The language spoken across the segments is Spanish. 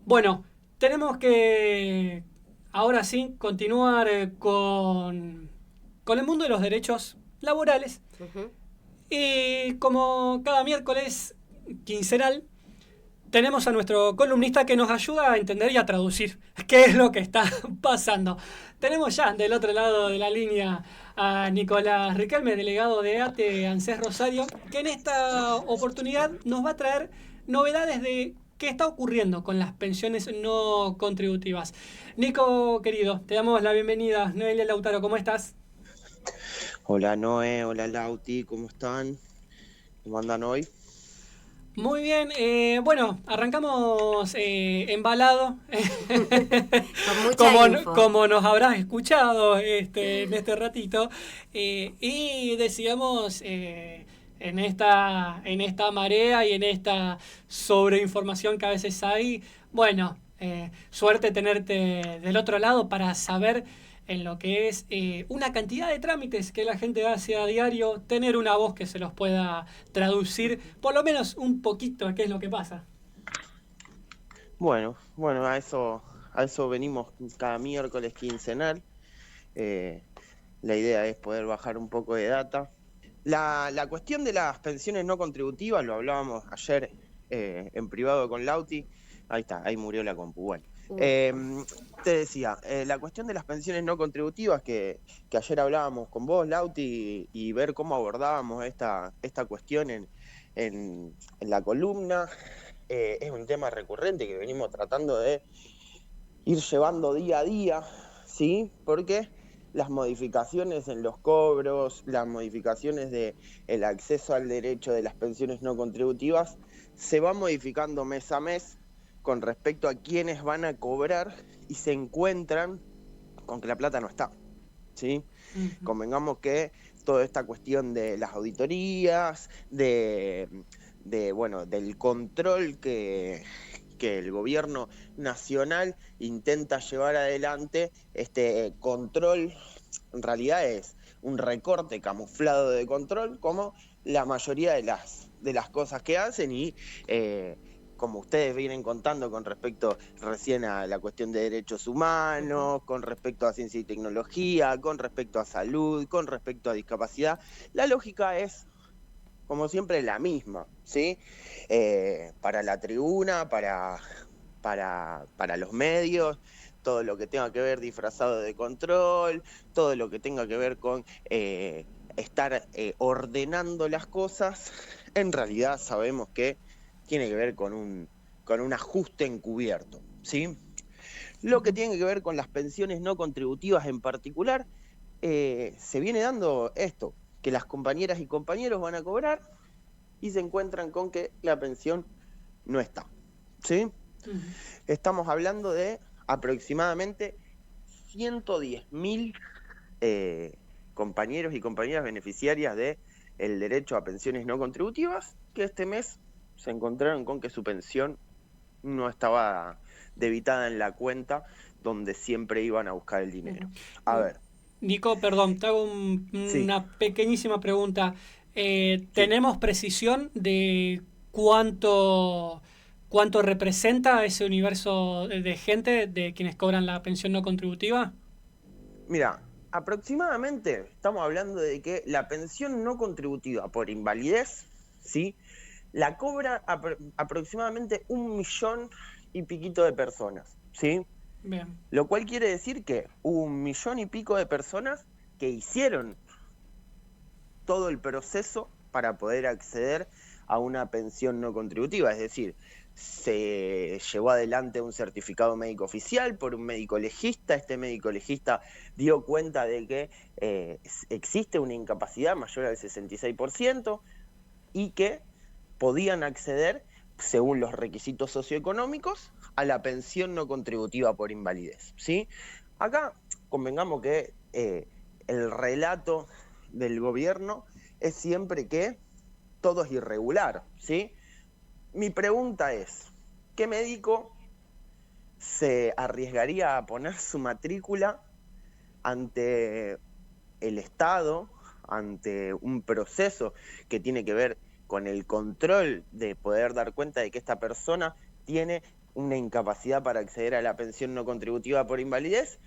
Bueno, tenemos que ahora sí continuar con el mundo de los derechos laborales. Ujú. Y como cada miércoles quincenal, tenemos a nuestro columnista que nos ayuda a entender y a traducir qué es lo que está pasando. Tenemos ya del otro lado de la línea a Nicolás Riquelme, delegado de ATE ANSES Rosario, que en esta oportunidad nos va a traer novedades de qué está ocurriendo con las pensiones no contributivas. Nico, querido, te damos la bienvenida. Noelia Lautaro, ¿cómo estás? Hola Noé, hola Lauti, ¿cómo están? ¿Cómo andan hoy? Muy bien, bueno, arrancamos embalado, Con mucha info. como nos habrás escuchado en este ratito, y decíamos en esta marea y en esta sobreinformación que a veces hay, bueno, suerte tenerte del otro lado para saber en lo que es una cantidad de trámites que la gente hace a diario, tener una voz que se los pueda traducir por lo menos un poquito a qué es lo que pasa. Bueno, a eso venimos cada miércoles quincenal. Eh, la idea es poder bajar un poco de data. La cuestión de las pensiones no contributivas, lo hablábamos ayer en privado con Lauti. Ahí está, ahí murió la compu. Bueno, eh, Ufa. te decía, la cuestión de las pensiones no contributivas que ayer hablábamos con vos, Lauti, y ver cómo abordábamos esta cuestión en la columna. Es un tema recurrente que venimos tratando de ir llevando día a día, ¿sí? Porque las modificaciones en los cobros, las modificaciones de el acceso al derecho de las pensiones no contributivas se van modificando mes a mes con respecto a quiénes van a cobrar y se encuentran con que la plata no está, ¿sí? Ujú. Convengamos que toda esta cuestión de las auditorías, bueno, del control que el gobierno nacional intenta llevar adelante, este control en realidad es un recorte camuflado de control, como la mayoría de las cosas que hacen y como ustedes vienen contando con respecto recién a la cuestión de derechos Ujú. humanos, con respecto a ciencia y tecnología, con respecto a salud, con respecto a discapacidad, la lógica es, como siempre, la misma, ¿sí? Para la tribuna, para los medios, todo lo que tenga que ver disfrazado de control, todo lo que tenga que ver con estar ordenando las cosas, en realidad sabemos que tiene que ver con un ajuste encubierto, ¿sí? Lo que Ujú. tiene que ver con las pensiones no contributivas en particular, se viene dando esto, que las compañeras y compañeros van a cobrar y se encuentran con que la pensión no está, ¿sí? Ujú. Estamos hablando de aproximadamente 110.000 compañeros y compañeras beneficiarias de el derecho a pensiones no contributivas que este mes se encontraron con que su pensión no estaba debitada en la cuenta donde siempre iban a buscar el dinero. A Ujú. ver, Nico, perdón, te hago sí, una pequeñísima pregunta. sí. ¿Tenemos precisión de cuánto representa ese universo de gente de quienes cobran la pensión no contributiva? Mira, aproximadamente estamos hablando de que la pensión no contributiva por invalidez, ¿sí? La cobra aproximadamente 1 millón y piquito de personas, ¿sí? Bien. Lo cual quiere decir que hubo 1 millón y pico de personas que hicieron todo el proceso para poder acceder a una pensión no contributiva, es decir, se llevó adelante un certificado médico oficial por un médico legista, este médico legista dio cuenta de que existe una incapacidad mayor al 66% y que podían acceder, según los requisitos socioeconómicos, a la pensión no contributiva por invalidez, ¿sí? Acá convengamos que el relato del gobierno es siempre que todo es irregular, ¿sí? Mi pregunta es, ¿qué médico se arriesgaría a poner su matrícula ante el Estado, ante un proceso que tiene que ver con el control de poder dar cuenta de que esta persona tiene una incapacidad para acceder a la pensión no contributiva por invalidez,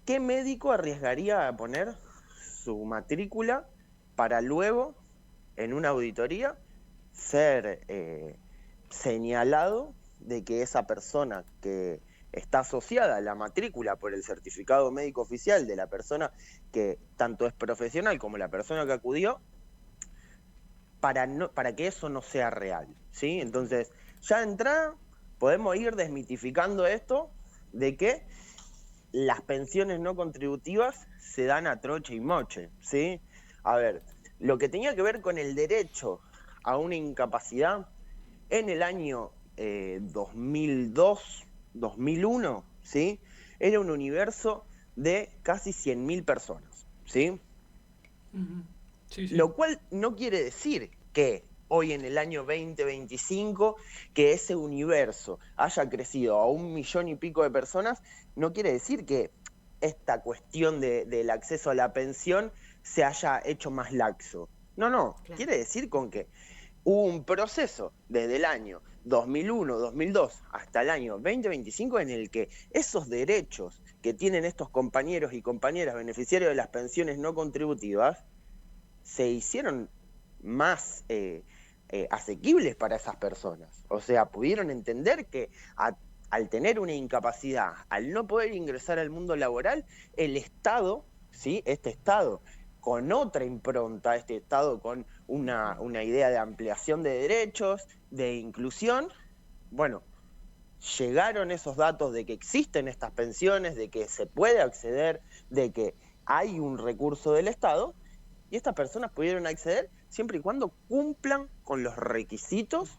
¿qué médico arriesgaría a poner su matrícula para luego, en una auditoría, ser señalado de que esa persona que está asociada a la matrícula por el certificado médico oficial de la persona que tanto es profesional como la persona que acudió, para que eso no sea real, ¿sí? Entonces, ya de entrada podemos ir desmitificando esto de que las pensiones no contributivas se dan a troche y moche, ¿sí? A ver, lo que tenía que ver con el derecho a una incapacidad en el año 2002, 2001, ¿sí? Era un universo de casi 100.000 personas, ¿sí? Sí, sí. Lo cual no quiere decir que hoy en el año 2025, que ese universo haya crecido a 1 millón y pico de personas, no quiere decir que esta cuestión del acceso a la pensión se haya hecho más laxo. No, claro. Quiere decir con que hubo un proceso desde el año 2001, 2002 hasta el año 2025 en el que esos derechos que tienen estos compañeros y compañeras beneficiarios de las pensiones no contributivas se hicieron más asequibles para esas personas. O sea, pudieron entender que al tener una incapacidad, al no poder ingresar al mundo laboral, el Estado, ¿sí? Este Estado con otra impronta, este Estado con una idea de ampliación de derechos, de inclusión, bueno, llegaron esos datos de que existen estas pensiones, de que se puede acceder, de que hay un recurso del Estado, y estas personas pudieron acceder siempre y cuando cumplan con los requisitos,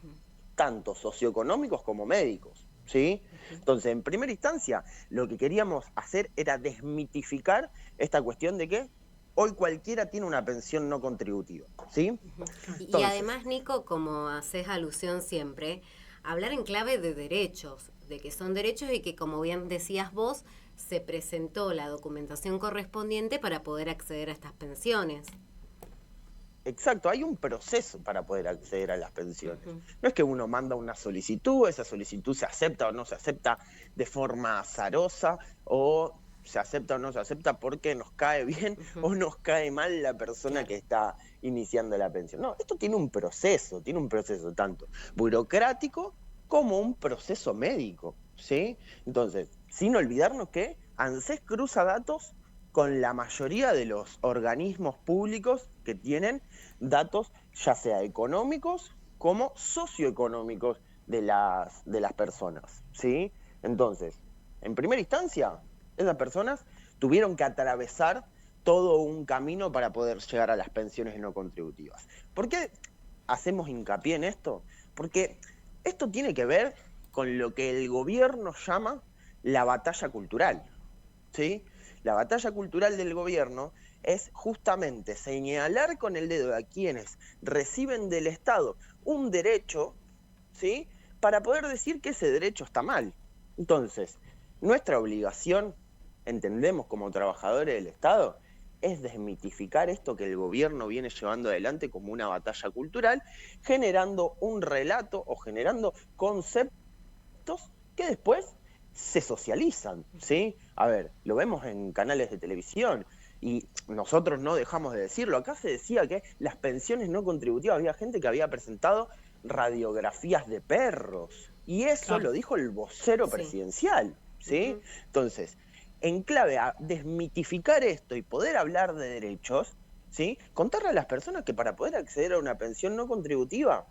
tanto socioeconómicos como médicos, ¿sí? Entonces, en primera instancia, lo que queríamos hacer era desmitificar esta cuestión de que hoy cualquiera tiene una pensión no contributiva, ¿sí? Entonces, y además, Nico, como haces alusión siempre, hablar en clave de derechos, de que son derechos y que, como bien decías vos, se presentó la documentación correspondiente para poder acceder a estas pensiones. Exacto, hay un proceso para poder acceder a las pensiones. No es que uno manda una solicitud, esa solicitud se acepta o no se acepta de forma azarosa, o se acepta o no se acepta porque nos cae bien o nos cae mal la persona que está iniciando la pensión. No, esto tiene un proceso tanto burocrático como un proceso médico, ¿sí? Entonces, sin olvidarnos que ANSES cruza datos con la mayoría de los organismos públicos que tienen datos ya sea económicos como socioeconómicos de las personas, ¿sí? Entonces, en primera instancia, esas personas tuvieron que atravesar todo un camino para poder llegar a las pensiones no contributivas. ¿Por qué hacemos hincapié en esto? Porque esto tiene que ver con lo que el gobierno llama la batalla cultural, ¿sí? La batalla cultural del gobierno es justamente señalar con el dedo a quienes reciben del Estado un derecho, ¿sí? Para poder decir que ese derecho está mal. Entonces, nuestra obligación, entendemos como trabajadores del Estado, es desmitificar esto que el gobierno viene llevando adelante como una batalla cultural, generando un relato o generando conceptos que después se socializan, ¿sí? A ver, lo vemos en canales de televisión y nosotros no dejamos de decirlo. Acá se decía que las pensiones no contributivas, había gente que había presentado radiografías de perros y eso lo dijo el vocero presidencial, ¿sí? Entonces, en clave a desmitificar esto y poder hablar de derechos, ¿sí? Contarle a las personas que para poder acceder a una pensión no contributiva,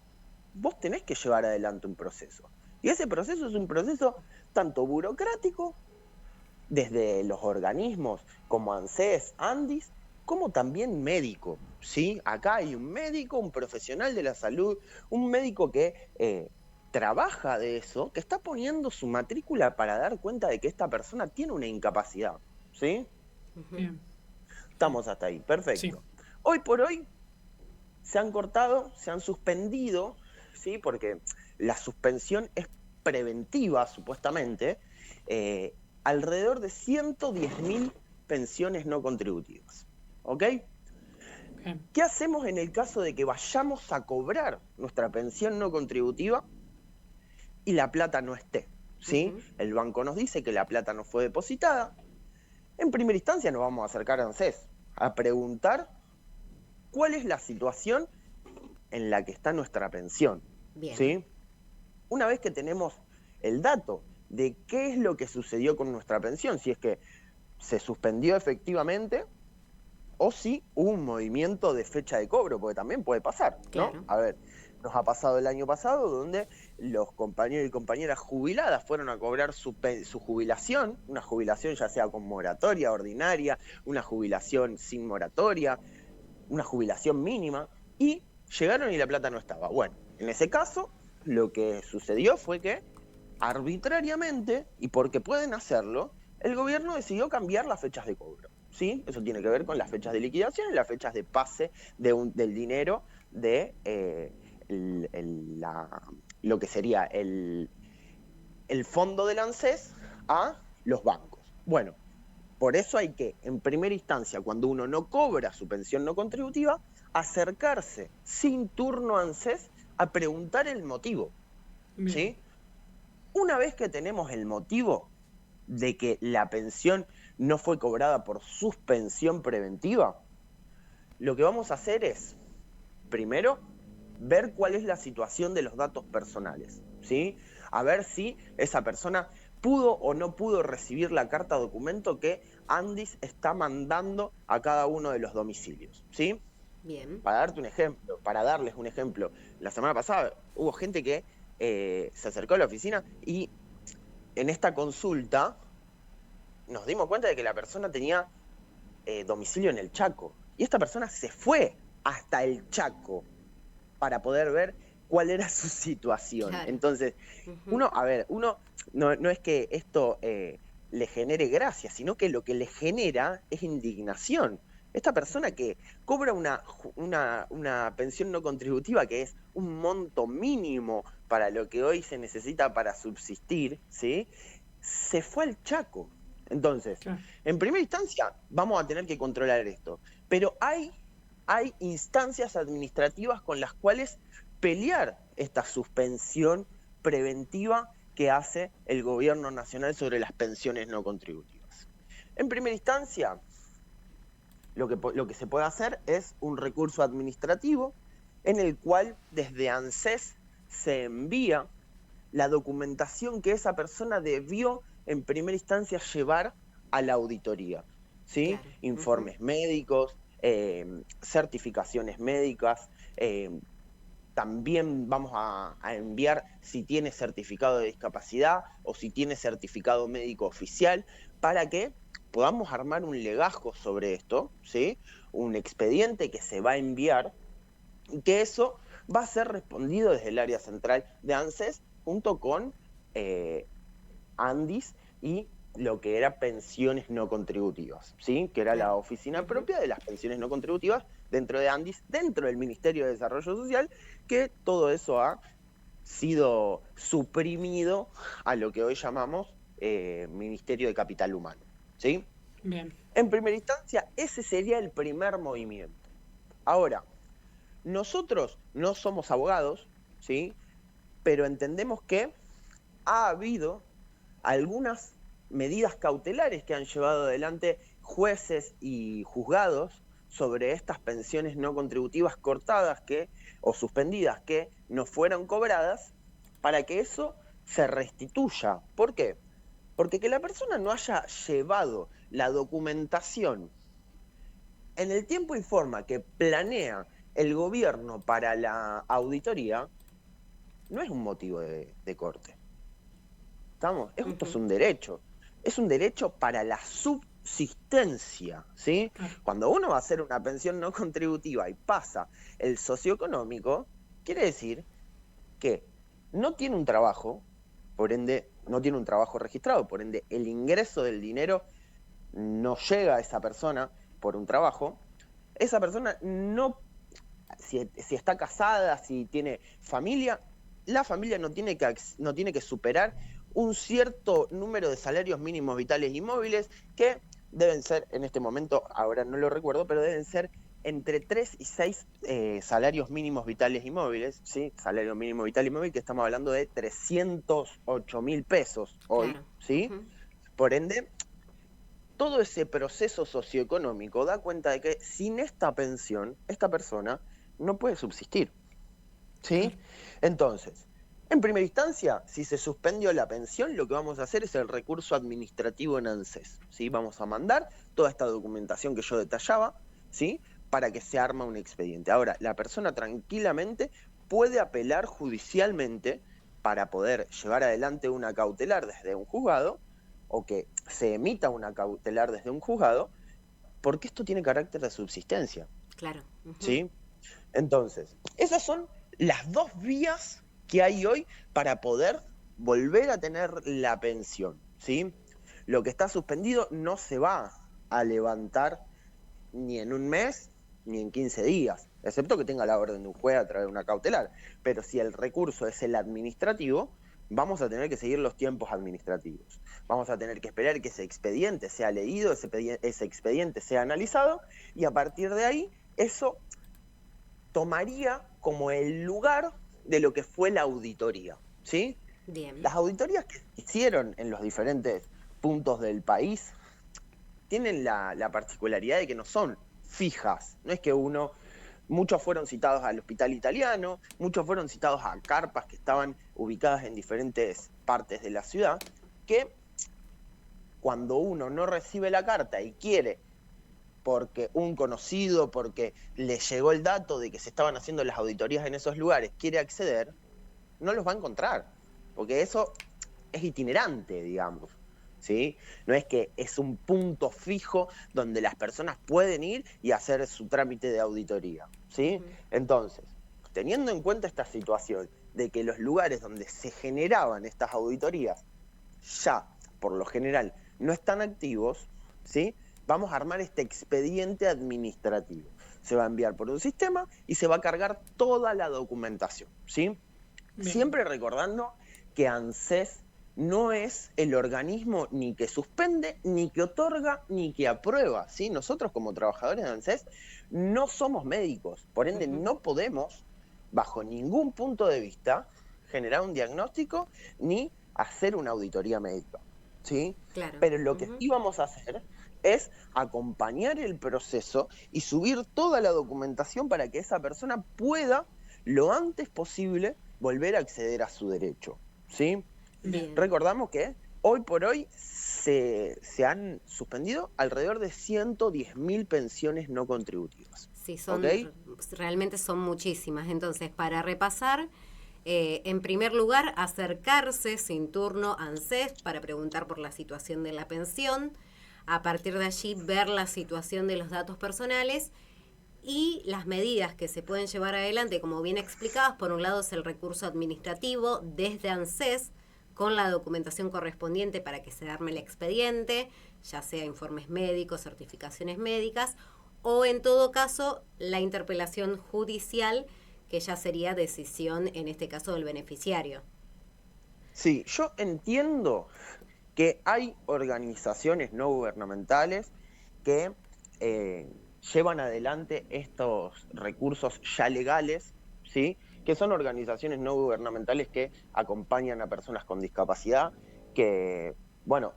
vos tenés que llevar adelante un proceso. Y ese proceso es un proceso tanto burocrático, desde los organismos como ANSES, ANDIS, como también médico, ¿sí? Acá hay un médico, un profesional de la salud, un médico que trabaja de eso, que está poniendo su matrícula para dar cuenta de que esta persona tiene una incapacidad, ¿sí? Bien. Estamos hasta ahí, perfecto. Sí. Hoy por hoy se han cortado, se han suspendido, ¿sí? Porque la suspensión es preventiva, supuestamente, alrededor de 110.000 pensiones no contributivas, ¿ok? Bien. ¿Qué hacemos en el caso de que vayamos a cobrar nuestra pensión no contributiva y la plata no esté, ¿sí? Ujú. El banco nos dice que la plata no fue depositada. En primera instancia nos vamos a acercar a ANSES a preguntar cuál es la situación en la que está nuestra pensión, Bien, ¿sí? Una vez que tenemos el dato de qué es lo que sucedió con nuestra pensión, si es que se suspendió efectivamente o si hubo un movimiento de fecha de cobro, porque también puede pasar, ¿no? claro. A ver, nos ha pasado el año pasado donde los compañeros y compañeras jubiladas fueron a cobrar su jubilación, una jubilación ya sea con moratoria ordinaria, una jubilación sin moratoria, una jubilación mínima, y llegaron y la plata no estaba. Bueno, en ese caso, lo que sucedió fue que arbitrariamente, y porque pueden hacerlo, el gobierno decidió cambiar las fechas de cobro. ¿Sí? Eso tiene que ver con las fechas de liquidación y las fechas de pase del dinero de lo que sería el fondo del ANSES a los bancos. Bueno, por eso hay que, en primera instancia, cuando uno no cobra su pensión no contributiva, acercarse sin turno a ANSES a preguntar el motivo, Bien. ¿sí? Una vez que tenemos el motivo de que la pensión no fue cobrada por suspensión preventiva, lo que vamos a hacer es, primero, ver cuál es la situación de los datos personales, ¿sí? A ver si esa persona pudo o no pudo recibir la carta documento que Andis está mandando a cada uno de los domicilios, ¿sí? Bien. Para darte un ejemplo, para darles un ejemplo, la semana pasada hubo gente que se acercó a la oficina y en esta consulta nos dimos cuenta de que la persona tenía domicilio en el Chaco. Y esta persona se fue hasta el Chaco para poder ver cuál era su situación. Claro. Entonces, Ujú. uno no es que esto le genere gracia, sino que lo que le genera es indignación. Esta persona que cobra una pensión no contributiva, que es un monto mínimo para lo que hoy se necesita para subsistir, ¿sí? Se fue al Chaco. Entonces, Claro. en primera instancia, vamos a tener que controlar esto. Pero hay instancias administrativas con las cuales pelear esta suspensión preventiva que hace el gobierno nacional sobre las pensiones no contributivas. En primera instancia, lo que se puede hacer es un recurso administrativo en el cual desde ANSES se envía la documentación que esa persona debió en primera instancia llevar a la auditoría, ¿sí? Claro. Ujú. Informes médicos, certificaciones médicas, también vamos a enviar si tiene certificado de discapacidad o si tiene certificado médico oficial, para que podamos armar un legajo sobre esto, ¿sí? Un expediente que se va a enviar y que eso va a ser respondido desde el área central de ANSES junto con Andis y lo que era pensiones no contributivas, ¿sí? Que era la Claro. oficina Ujú. propia de las pensiones no contributivas dentro de Andis, dentro del Ministerio de Desarrollo Social, que todo eso ha sido suprimido a lo que hoy llamamos Ministerio de Capital Humano, ¿sí? Bien. En primera instancia, ese sería el primer movimiento. Ahora, nosotros no somos abogados, ¿sí? Pero entendemos que ha habido algunas medidas cautelares que han llevado adelante jueces y juzgados sobre estas pensiones no contributivas cortadas o suspendidas que no fueron cobradas, para que eso se restituya. ¿Por qué? Porque que la persona no haya llevado la documentación en el tiempo y forma que planea el gobierno para la auditoría no es un motivo de corte. ¿Estamos? Esto es Ujú. un derecho. Es un derecho para la subsistencia, ¿sí? Claro. Cuando uno va a hacer una pensión no contributiva y pasa el socioeconómico, quiere decir que no tiene un trabajo, por ende, no tiene un trabajo registrado, por ende, el ingreso del dinero no llega a esa persona por un trabajo. Esa persona no, si está casada, si tiene familia, la familia no tiene que superar un cierto número de salarios mínimos vitales y móviles que deben ser, en este momento, ahora no lo recuerdo, pero deben ser entre 3 y 6 salarios mínimos vitales y móviles, ¿sí? Salario mínimo vital y móvil, que estamos hablando de 308.000 pesos hoy, Claro. ¿sí? Por ende, todo ese proceso socioeconómico da cuenta de que sin esta pensión, esta persona no puede subsistir, ¿sí? Entonces, en primera instancia, si se suspendió la pensión, lo que vamos a hacer es el recurso administrativo en ANSES, ¿sí? Vamos a mandar toda esta documentación que yo detallaba, ¿sí? Para que se arma un expediente. Ahora, la persona tranquilamente puede apelar judicialmente para poder llevar adelante una cautelar desde un juzgado, o que se emita una cautelar desde un juzgado, porque esto tiene carácter de subsistencia, Claro. ¿sí? Entonces, esas son las dos vías que hay hoy para poder volver a tener la pensión, ¿sí? Lo que está suspendido no se va a levantar ni en un mes ni en 15 días, excepto que tenga la orden de un juez a través de una cautelar. Pero si el recurso es el administrativo, vamos a tener que seguir los tiempos administrativos. Vamos a tener que esperar que ese expediente sea leído, ese expediente sea analizado, y a partir de ahí, eso tomaría como el lugar de lo que fue la auditoría, ¿sí? Bien. Las auditorías que se hicieron en los diferentes puntos del país tienen la particularidad de que no son fijas, no es que muchos fueron citados al hospital italiano, muchos fueron citados a carpas que estaban ubicadas en diferentes partes de la ciudad, que cuando uno no recibe la carta y quiere, porque un conocido, porque le llegó el dato de que se estaban haciendo las auditorías en esos lugares, quiere acceder, no los va a encontrar, porque eso es itinerante, digamos, ¿sí? No es que es un punto fijo donde las personas pueden ir y hacer su trámite de auditoría, ¿sí? Entonces, teniendo en cuenta esta situación de que los lugares donde se generaban estas auditorías ya, por lo general, no están activos, ¿sí? Vamos a armar este expediente administrativo. Se va a enviar por un sistema y se va a cargar toda la documentación, ¿sí? Bien. Siempre recordando que ANSES no es el organismo ni que suspende, ni que otorga, ni que aprueba, ¿sí? Nosotros como trabajadores de ANSES no somos médicos, por ende no podemos, bajo ningún punto de vista, generar un diagnóstico ni hacer una auditoría médica, ¿sí? Claro. Pero lo que sí vamos a hacer es acompañar el proceso y subir toda la documentación para que esa persona pueda, lo antes posible, volver a acceder a su derecho, ¿sí? Bien. Recordamos que hoy por hoy se han suspendido alrededor de 110.000 pensiones no contributivas. Sí, ¿Okay? realmente son muchísimas. Entonces, para repasar, en primer lugar, acercarse sin turno a ANSES para preguntar por la situación de la pensión. A partir de allí, ver la situación de los datos personales y las medidas que se pueden llevar adelante, como bien explicadas. Por un lado es el recurso administrativo desde ANSES, con la documentación correspondiente para que se arme el expediente, ya sea informes médicos, certificaciones médicas, o en todo caso la interpelación judicial, que ya sería decisión en este caso del beneficiario. Sí, yo entiendo que hay organizaciones no gubernamentales que llevan adelante estos recursos ya legales, ¿sí? Que son organizaciones no gubernamentales que acompañan a personas con discapacidad, que, bueno,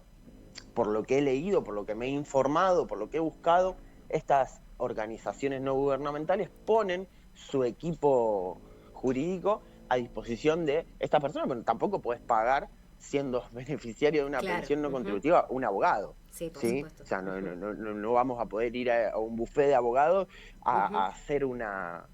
por lo que he leído, por lo que me he informado, por lo que he buscado, estas organizaciones no gubernamentales ponen su equipo jurídico a disposición de estas personas, pero tampoco puedes pagar, siendo beneficiario de una pensión no contributiva, un abogado. Sí, por ¿sí? supuesto. O sea, no vamos a poder ir a un buffet de abogados a hacer una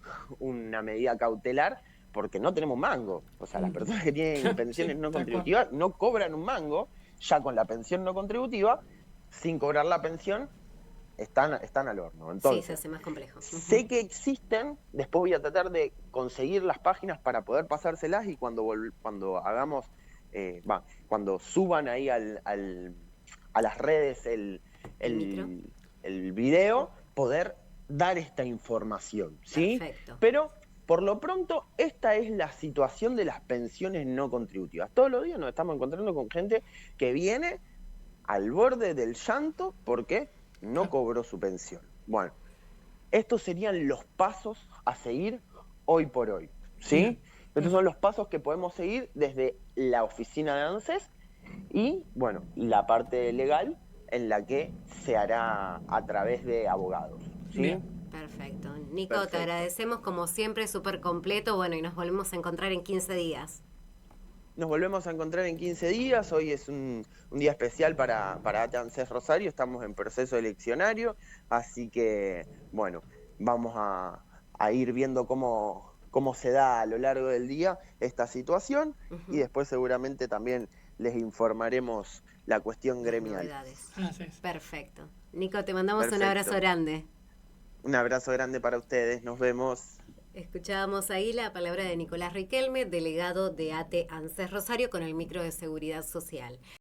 medida cautelar porque no tenemos mango. O sea, las personas que tienen pensiones no contributivas no cobran un mango, ya con la pensión no contributiva, sin cobrar la pensión, están al horno. Entonces, sí, se hace más complejo. Sé que existen, después voy a tratar de conseguir las páginas para poder pasárselas y cuando hagamos, cuando suban ahí a las redes el video, poder dar esta información, ¿sí? Perfecto. Pero por lo pronto, esta es la situación de las pensiones no contributivas. Todos los días nos estamos encontrando con gente que viene al borde del llanto porque no cobró su pensión. Bueno, estos serían los pasos a seguir hoy por hoy, ¿sí? Bien. Estos son los pasos que podemos seguir desde la oficina de ANSES y, bueno, la parte legal en la que se hará a través de abogados, ¿sí? Bien. Perfecto. Nico, te Perfecto. agradecemos como siempre, súper completo. Bueno, y nos volvemos a encontrar en 15 días. Nos volvemos a encontrar en 15 días. Hoy es un día especial para ATE ANSES Rosario. Estamos en proceso eleccionario, así que, bueno, vamos a ir viendo cómo se da a lo largo del día esta situación y después seguramente también les informaremos la cuestión Las gremial. novedades. Así es. Perfecto. Nico, te mandamos un Perfecto. abrazo grande. Un abrazo grande para ustedes. Nos vemos. Escuchábamos ahí la palabra de Nicolás Riquelme, delegado de ATE ANSES Rosario, con el micro de Seguridad Social.